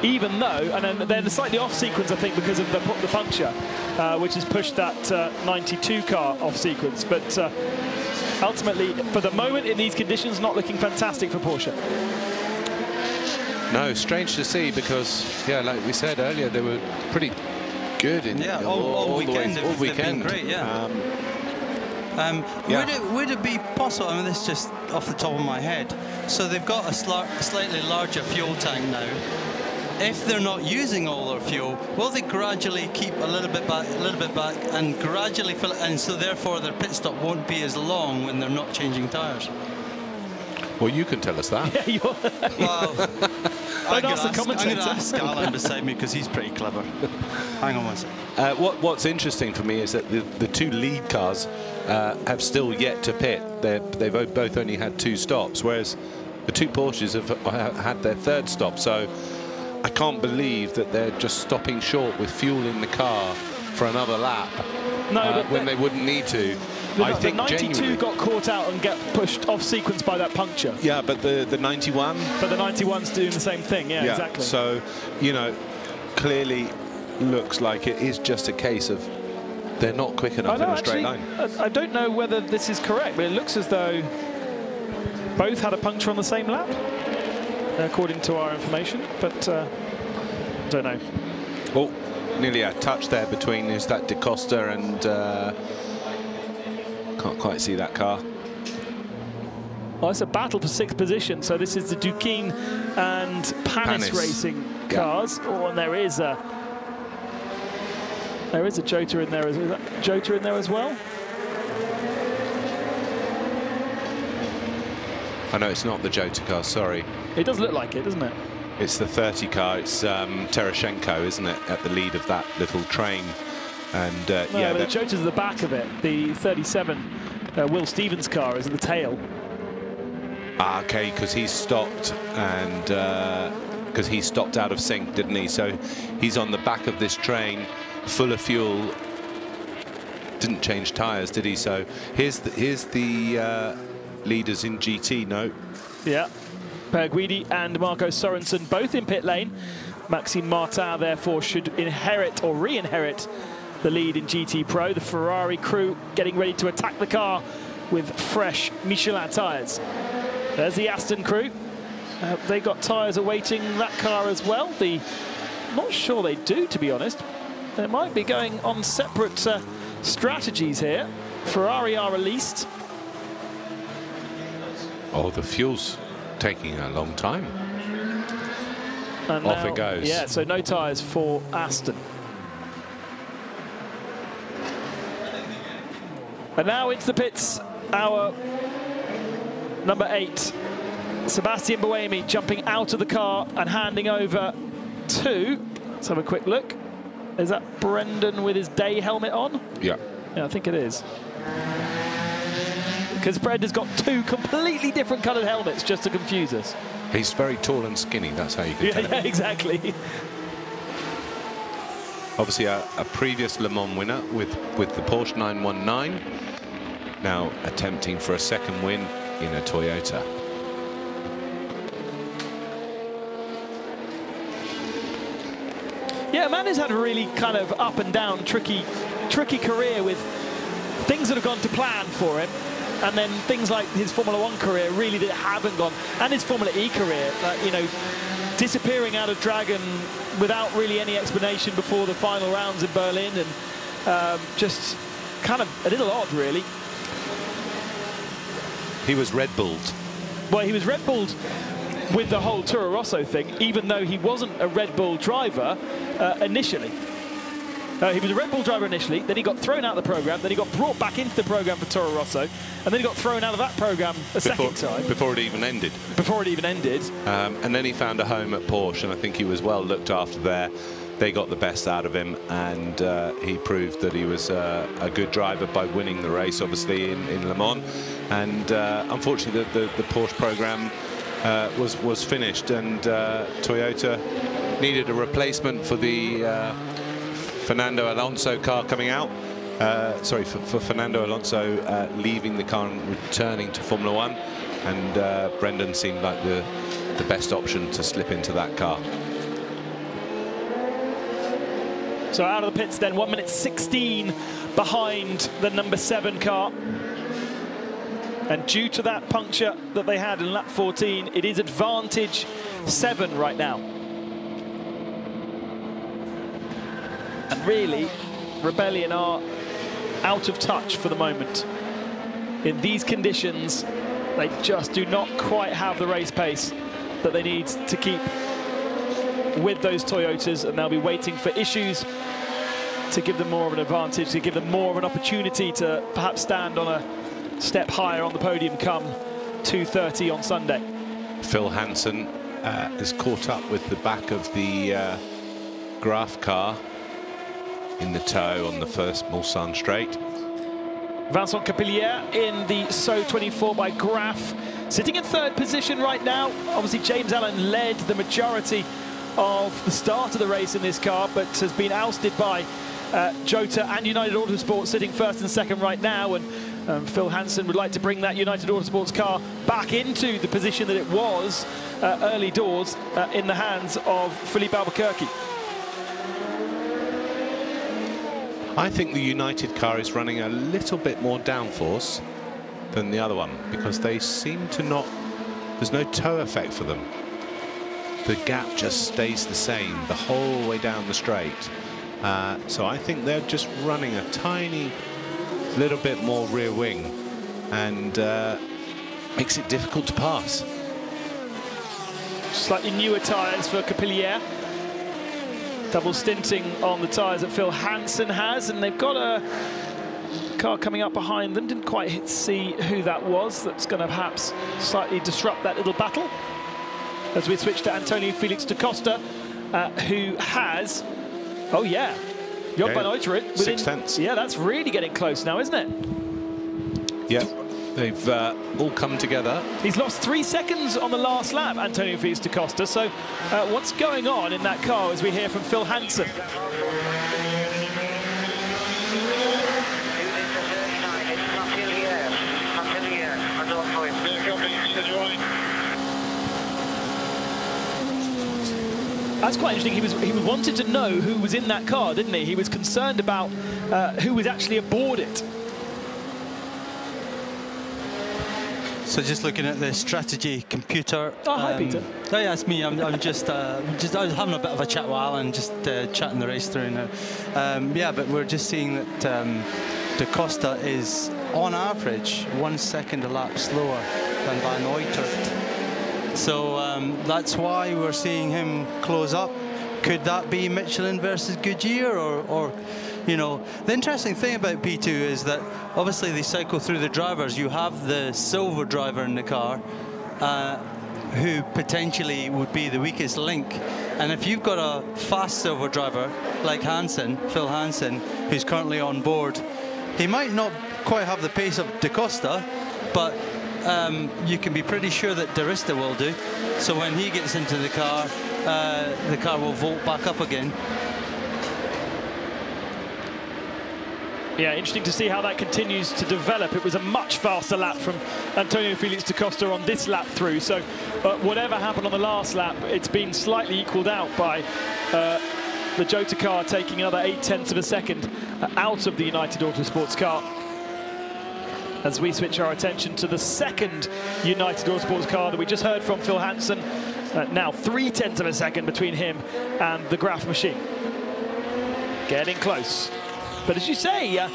even though, and then they're slightly off sequence, I think, because of the puncture, which has pushed that 92 car off sequence. But ultimately, for the moment, in these conditions, not looking fantastic for Porsche. No, strange to see, because, yeah, like we said earlier, they were pretty good in all weekend. All weekend. Been great, yeah. Would it be possible, I mean, this is just off the top of my head, so they've got a slightly larger fuel tank now. If they're not using all their fuel, will they gradually keep a little bit back, and gradually fill it, and so therefore their pit stop won't be as long when they're not changing tyres? Well, you can tell us that. Yeah, well, I'm going commentator. to ask Alan beside me, because he's pretty clever. Hang on one second. What's interesting for me is that the two lead cars have still yet to pit. They've both only had 2 stops, whereas the two Porsches have had their 3rd stop. So I can't believe that they're just stopping short with fuel in the car for another lap when they wouldn't need to. I think the 92 genuinely got caught out and get pushed off sequence by that puncture. Yeah, but the 91. But the 91's doing the same thing. Yeah, exactly. So, you know, clearly looks like it is just a case of they're not quick enough in a straight line. I don't know whether this is correct, but it looks as though both had a puncture on the same lap, according to our information. But don't know. Oh, nearly a touch there between is that Da Costa and can't quite see that car. Well, it's a battle for 6th position. So this is the Duquin and Panis Racing cars. Oh, and there is a Jota in there. Is that Jota in there as well? I know it's not the Jota car, sorry. It does look like it, doesn't it? It's the 30 car. It's Terashenko, isn't it, at the lead of that little train. And no, but Jota's at the back of it. The 37 Will Stevens car is at the tail. Okay, because he stopped, and because he stopped out of sync, didn't he? So he's on the back of this train, full of fuel. Didn't change tyres, did he? So here's the leaders in GT. No. Yeah, Pierguidi and Marco Sorensen both in pit lane. Maxime Martin therefore should inherit or re-inherit the lead in GT Pro. The Ferrari crew getting ready to attack the car with fresh Michelin tyres. There's the Aston crew. They got tyres awaiting that car as well. Not sure they do, to be honest. They might be going on separate strategies here. Ferrari are released. Oh, the fuel's taking a long time. And off now, it goes. Yeah, so no tyres for Aston. And now into the pits, our number 8, Sebastian Buemi, jumping out of the car and handing over to, let's have a quick look. Is that Brendan with his day helmet on? Yeah. Yeah, I think it is. Because Brendan's got 2 completely different coloured helmets just to confuse us. He's very tall and skinny, that's how you can tell Yeah, exactly. Obviously a previous Le Mans winner with the Porsche 919. Now attempting for a second win in a Toyota. Yeah, man has had a really kind of up and down, tricky career with things that have gone to plan for him, and then things like his Formula 1 career really that haven't gone, and his Formula E career, you know, disappearing out of Dragon without really any explanation before the final rounds in Berlin, and just kind of a little odd, really. He was Red Bulled. Well, he was Red Bulled with the whole Toro Rosso thing, even though he wasn't a Red Bull driver initially. He was a Red Bull driver initially, then he got thrown out of the program, then he got brought back into the program for Toro Rosso, and then he got thrown out of that program second time. Before it even ended. Before it even ended. And then he found a home at Porsche, and I think he was well looked after there. They got the best out of him, and he proved that he was a good driver by winning the race, obviously, in Le Mans. And unfortunately, the Porsche program was finished, and Toyota needed a replacement for the Fernando Alonso car coming out. Sorry, for Fernando Alonso leaving the car and returning to Formula 1, and Brendan seemed like the best option to slip into that car. So out of the pits then, 1 minute 16 behind the number 7 car. And due to that puncture that they had in lap 14, it is advantage 7 right now. And really, Rebellion are out of touch for the moment. In these conditions, they just do not quite have the race pace that they need to keep with those Toyotas, and they'll be waiting for issues to give them more of an advantage, to give them more of an opportunity to perhaps stand on a step higher on the podium come 2:30 on Sunday. Phil Hansen is caught up with the back of the Graf car in the tow on the first Mulsanne straight. Vincent Capillier in the So 24 by Graf, sitting in 3rd position right now. Obviously James Allen led the majority of the start of the race in this car, but has been ousted by Jota and United Autosport, sitting 1st and 2nd right now, and Phil Hansen would like to bring that United Autosports car back into the position that it was early doors in the hands of Filipe Albuquerque. I think the United car is running a little bit more downforce than the other one, because they seem to not, there's no toe effect for them. The gap just stays the same the whole way down the straight. So I think they're just running a tiny little bit more rear wing, and makes it difficult to pass. Slightly newer tyres for Capillier. Double stinting on the tyres that Phil Hansen has, and they've got a car coming up behind them. Didn't quite see who that was. That's going to perhaps slightly disrupt that little battle. As we switch to Antonio Felix da Costa, who has, oh yeah, Job van Uiteren. 6 tenths. Yeah, that's really getting close now, isn't it? Yeah, they've all come together. He's lost 3 seconds on the last lap, Antonio Felix da Costa. So what's going on in that car, as we hear from Phil Hansen? That's quite interesting. He wanted to know who was in that car, didn't he? He was concerned about who was actually aboard it. So just looking at the strategy computer. Oh, hi, Peter. Oh, yeah, it's me. I'm just I was having a bit of a chat with Alan, just chatting the race through now. Yeah, but we're just seeing that da Costa is, on average, 1 second a lap slower than Van Uiteren. So that's why we're seeing him close up. Could that be Michelin versus Goodyear, or you know, the interesting thing about P2 is that obviously they cycle through the drivers. You have the silver driver in the car, who potentially would be the weakest link. And if you've got a fast silver driver like Hansen, Phil Hansen, who's currently on board, he might not quite have the pace of da Costa, but you can be pretty sure that Di Resta will do. So when he gets into the car will vault back up again. Yeah, interesting to see how that continues to develop. It was a much faster lap from Antonio Felix da Costa on this lap through. So whatever happened on the last lap, it's been slightly equalled out by the Jota car taking another 0.8 of a second out of the United Autosports car. As we switch our attention to the second United Autosports car that we just heard from, Phil Hansen. Now 0.3 of a second between him and the Graf machine. Getting close. But as you say, it'd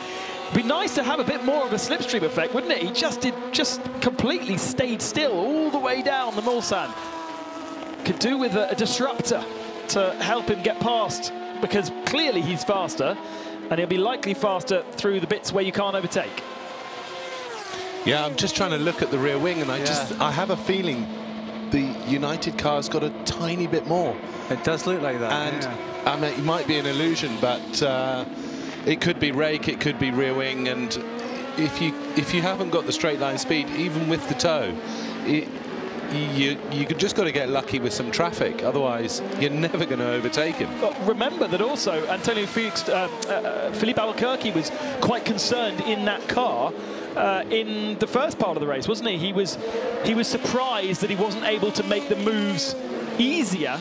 be nice to have a bit more of a slipstream effect, wouldn't it? He just completely stayed still all the way down the Mulsanne. Could do with a disruptor to help him get past, because clearly he's faster, and he'll be likely faster through the bits where you can't overtake. Yeah, I'm just trying to look at the rear wing, and I have a feeling the United car's got a tiny bit more. It does look like that. And I mean, it might be an illusion, but it could be rake, it could be rear wing, and if you haven't got the straight line speed, even with the toe, you just got to get lucky with some traffic. Otherwise, you're never going to overtake him. But remember that also Antonio Felix, Filipe Albuquerque was quite concerned in that car in the first part of the race, wasn't he? He was surprised that he wasn't able to make the moves easier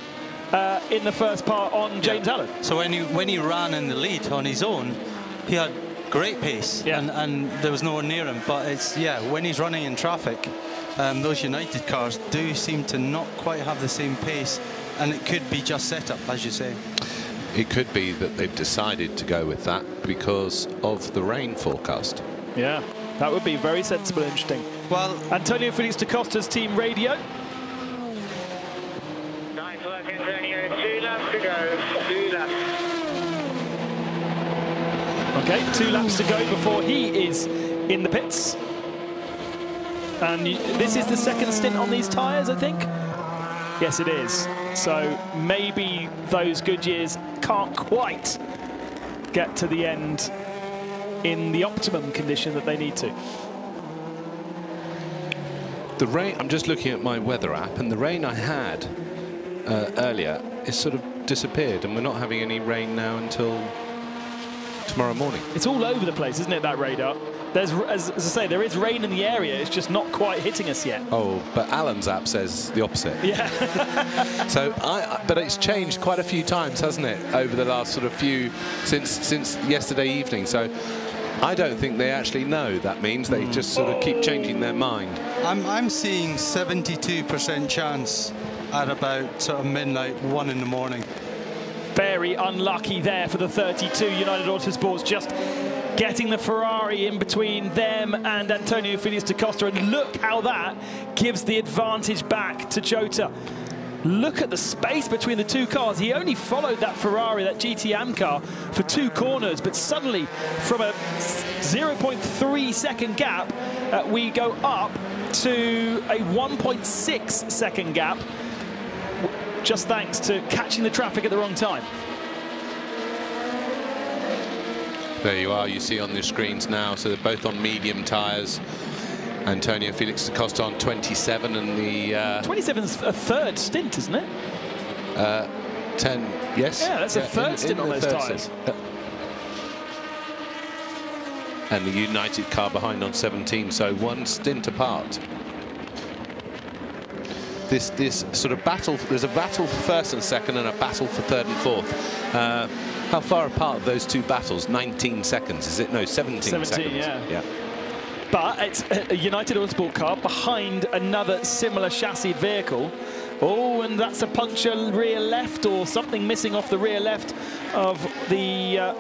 in the first part on James Allen. So when he ran in the lead on his own, he had great pace, and there was no one near him. But it's when he's running in traffic, those United cars do seem to not quite have the same pace, and it could be just setup, as you say. It could be that they've decided to go with that because of the rain forecast. Yeah, that would be very sensible and interesting. Well, Antonio Felix da Costa's team radio. Nice work, Antonio. 2 laps to go. 2 laps. Okay, 2 laps to go before he is in the pits. And this is the second stint on these tyres, I think. Yes, it is. So maybe those Goodyears can't quite get to the end in the optimum condition that they need to. The rain, I'm just looking at my weather app, and the rain I had earlier is sort of disappeared, and we're not having any rain now until tomorrow morning. It's all over the place, isn't it, that radar? There's, as I say, there is rain in the area, it's just not quite hitting us yet. Oh, but Alan's app says the opposite. Yeah. So, but it's changed quite a few times, hasn't it, over the last sort of few, since yesterday evening. So I don't think they actually know. That means they just sort of keep changing their mind. I'm seeing 72% chance at about sort of midnight, 1 in the morning. Very unlucky there for the 32 United Autosports, just getting the Ferrari in between them and Antonio Felix da Costa, and look how that gives the advantage back to Jota. Look at the space between the two cars. He only followed that Ferrari, that GTM car, for 2 corners, but suddenly from a 0.3 second gap, we go up to a 1.6 second gap, just thanks to catching the traffic at the wrong time. There you are, you see on the screens now, so they're both on medium tyres. Antonio Felix da Costa on 27, and the 27's a third stint, isn't it? 10, yes. Yeah, that's a third stint on those tyres. And the United car behind on 17, so 1 stint apart. This sort of battle, there's a battle for first and second and a battle for third and fourth. How far apart are those 2 battles? 19 seconds, is it? No, 17 seconds. Yeah. But it's a United Autosport car behind another similar chassis vehicle. Oh, and that's a puncture rear left, or something missing off the rear left of the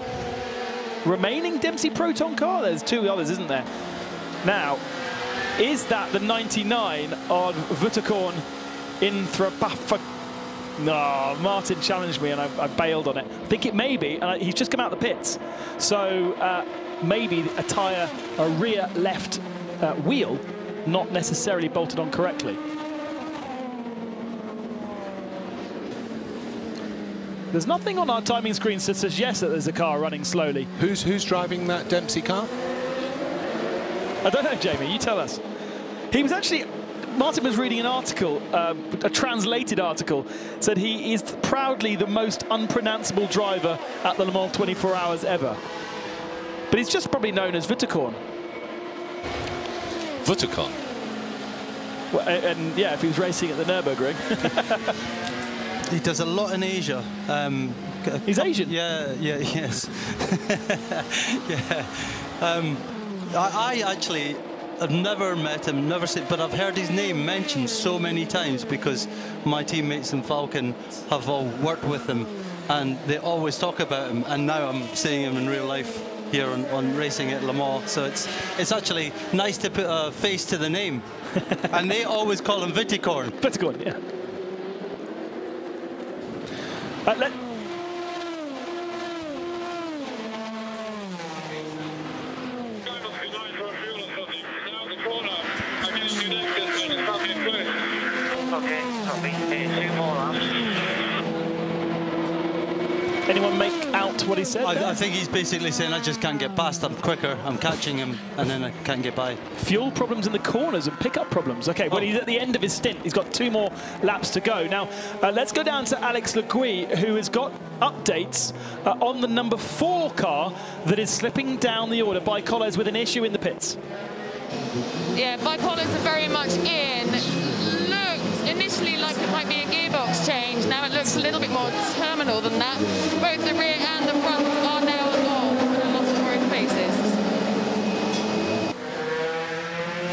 remaining Dempsey Proton car. There's 2 others, isn't there? Now, is that the 99 on Vutakorn in Thrapafa? No, Martin challenged me and I bailed on it. I think it may be, and he's just come out the pits. So maybe a rear left wheel not necessarily bolted on correctly. There's nothing on our timing screens that suggest that there's a car running slowly. Who's driving that Dempsey car? I don't know, Jamie, you tell us. He was actually, Martin was reading an article, a translated article, said he is proudly the most unpronounceable driver at the Le Mans 24 Hours ever. But he's just probably known as Wutterkorn. Wutterkorn. Well, and yeah, if he was racing at the Nürburgring. He does a lot in Asia. He's Asian? Yes. Yeah. I actually have never met him, never seen, but I've heard his name mentioned so many times because my teammates in Falcon have all worked with him and they always talk about him, and now I'm seeing him in real life here on racing at Le Mans, so it's actually nice to put a face to the name. And they always call him Wutterkorn. Wutterkorn, yeah. Okay, copy. 2 more laps. Anyone make out what he said? I think he's basically saying, I just can't get past, I'm quicker, I'm catching him, and then I can't get by. Fuel problems in the corners and pickup problems. Okay, well, he's at the end of his stint. He's got 2 more laps to go. Now, let's go down to Alex Le Guy, who has got updates on the number 4 car that is slipping down the order. Baikolles with an issue in the pits. Yeah, Baikolles are very much in. Looked initially like it might be a gearbox change. Now it looks a little bit more terminal than that. Both the rear and the front are now on and a lot of worried faces.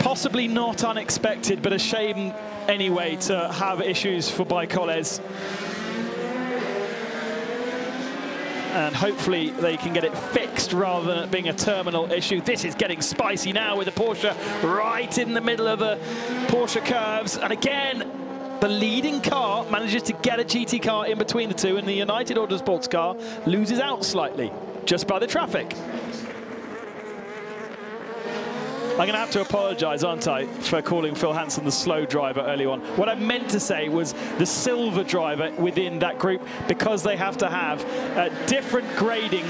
Possibly not unexpected, but a shame anyway to have issues for Baikolles. And hopefully they can get it fixed rather than it being a terminal issue. This is getting spicy now with the Porsche right in the middle of the Porsche curves. And again, the leading car manages to get a GT car in between the two, and the United Autosports car loses out slightly just by the traffic. I'm going to have to apologise, aren't I, for calling Phil Hansen the slow driver early on. What I meant to say was the silver driver within that group, because they have to have different grading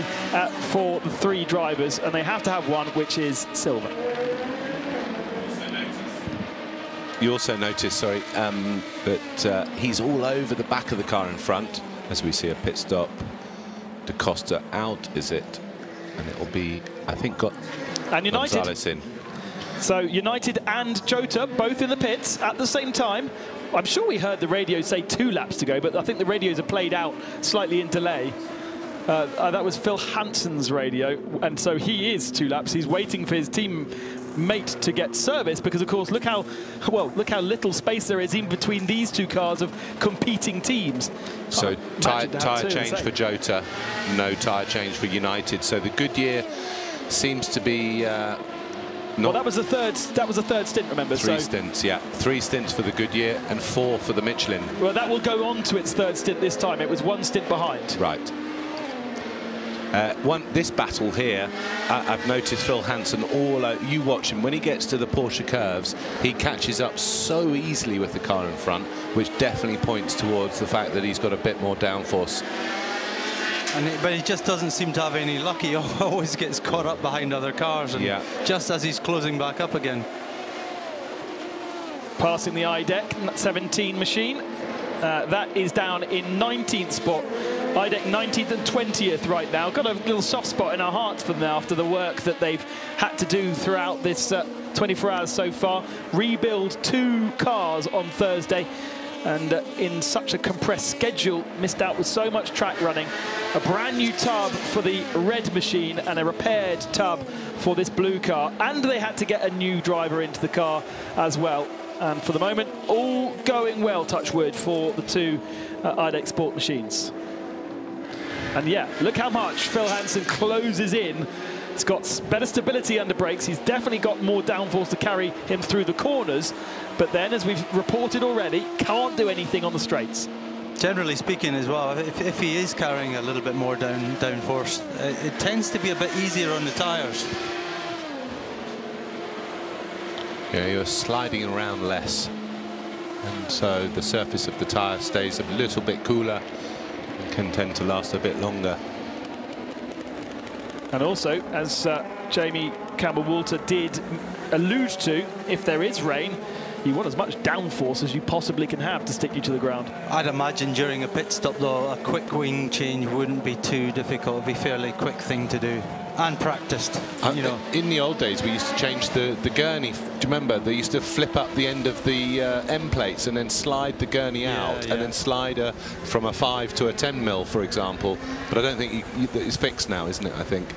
for the 3 drivers, and they have to have one which is silver. You also notice, sorry, that he's all over the back of the car in front as we see a pit stop. Da Costa out, is it? And it will be, I think, got and United Gonzalez in. So United and Jota both in the pits at the same time. I'm sure we heard the radio say 2 laps to go, but I think the radios are played out slightly in delay. That was Phil Hansen's radio, and so he is 2 laps. He's waiting for his teammate to get service, because of course look how little space there is in between these 2 cars of competing teams. So tyre change for Jota, no tyre change for United. So the Goodyear seems to be well, that was the third stint, remember? 3 stints, yeah. 3 stints for the Goodyear and 4 for the Michelin. Well, that will go on to its 3rd stint this time. It was 1 stint behind. Right. This battle here, I've noticed Phil Hansen you watch him, when he gets to the Porsche curves, he catches up so easily with the car in front, which definitely points towards the fact that he's got a bit more downforce. But he just doesn't seem to have any luck. He always gets caught up behind other cars, and just as he's closing back up again. Passing the IDEC 17 machine. That is down in 19th spot. IDEC 19th and 20th right now. Got a little soft spot in our hearts for them after the work that they've had to do throughout this 24 hours so far. Rebuild 2 cars on Thursday, and in such a compressed schedule, missed out with so much track running. A brand new tub for the red machine and a repaired tub for this blue car, and they had to get a new driver into the car as well. And for the moment, all going well, touch wood, for the 2 IDEC Sport machines. And yeah, look how much Phil Hansen closes in. He's got better stability under brakes. He's definitely got more downforce to carry him through the corners. But then, as we've reported already, can't do anything on the straights. Generally speaking as well, if he is carrying a little bit more downforce, it tends to be a bit easier on the tyres. Yeah, you're sliding around less, and so the surface of the tyre stays a little bit cooler and can tend to last a bit longer. And also, as Jamie Campbell-Walter did allude to, if there is rain, you want as much downforce as you possibly can have to stick you to the ground. I'd imagine during a pit stop, though, a quick wing change wouldn't be too difficult. It'd be a fairly quick thing to do. and practiced. You know, in the old days, we used to change the gurney. Do you remember? They used to flip up the end of the end plates and then slide the gurney out, and then slide from a 5 to a 10 mil, for example. But I don't think it's fixed now, isn't it? I think.